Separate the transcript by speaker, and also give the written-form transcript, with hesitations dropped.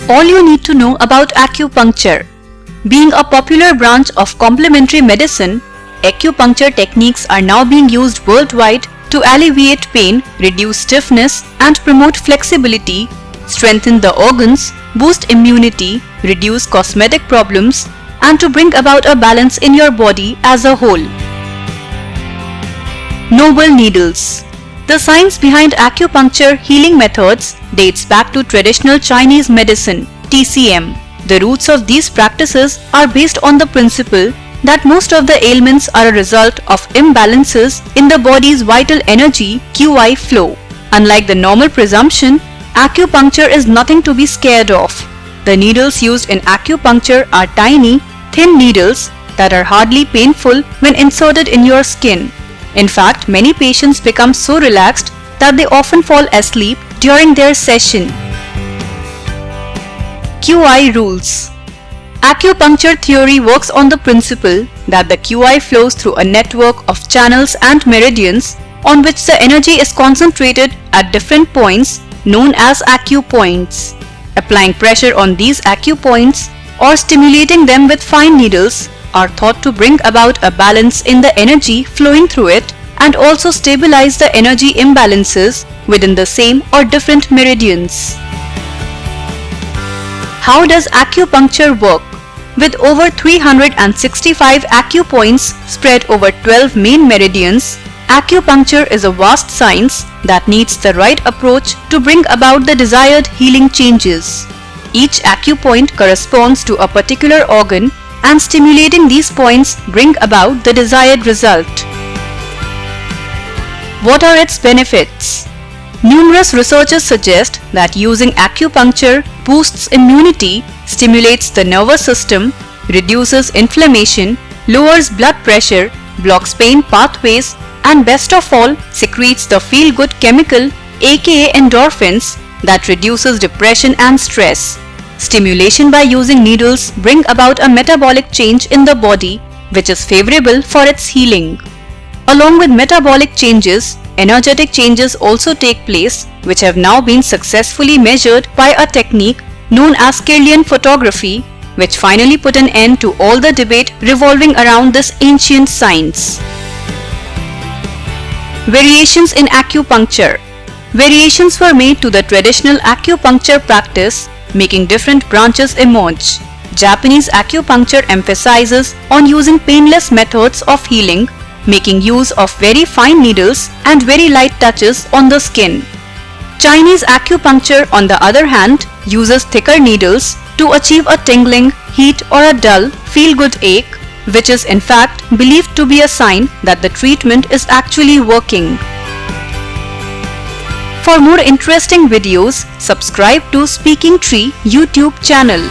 Speaker 1: All you need to know about acupuncture. Being a popular branch of complementary medicine, acupuncture techniques are now being used worldwide to alleviate pain, reduce stiffness, and promote flexibility, strengthen the organs, boost immunity, reduce cosmetic problems, and to bring about a balance in your body as a whole. Noble needles. The science behind acupuncture healing methods dates back to traditional Chinese medicine, TCM. The roots of these practices are based on the principle that most of the ailments are a result of imbalances in the body's vital energy QI flow. Unlike the normal presumption, acupuncture is nothing to be scared of. The needles used in acupuncture are tiny, thin needles that are hardly painful when inserted in your skin. In fact, many patients become so relaxed that they often fall asleep during their session. QI rules. Acupuncture theory works on the principle that the QI flows through a network of channels and meridians on which the energy is concentrated at different points known as acupoints. Applying pressure on these acupoints or stimulating them with fine needles are thought to bring about a balance in the energy flowing through it and also stabilize the energy imbalances within the same or different meridians. How does acupuncture work? With over 365 acupoints spread over 12 main meridians, acupuncture is a vast science that needs the right approach to bring about the desired healing changes. Each acupoint corresponds to a particular organ, and stimulating these points bring about the desired result. What are its benefits? Numerous researchers suggest that using acupuncture boosts immunity, stimulates the nervous system, reduces inflammation, lowers blood pressure, blocks pain pathways, and best of all, secretes the feel-good chemical aka endorphins that reduces depression and stress. Stimulation by using needles bring about a metabolic change in the body which is favorable for its healing. Along with metabolic changes, energetic changes also take place which have now been successfully measured by a technique known as Kirlian photography, which finally put an end to all the debate revolving around this ancient science. Variations in acupuncture. Variations were made to the traditional acupuncture practice, making different branches emerge. Japanese acupuncture emphasizes on using painless methods of healing, making use of very fine needles and very light touches on the skin. Chinese acupuncture, on the other hand, uses thicker needles to achieve a tingling, heat, or a dull, feel-good ache, which is in fact believed to be a sign that the treatment is actually working. For more interesting videos, subscribe to Speaking Tree YouTube channel.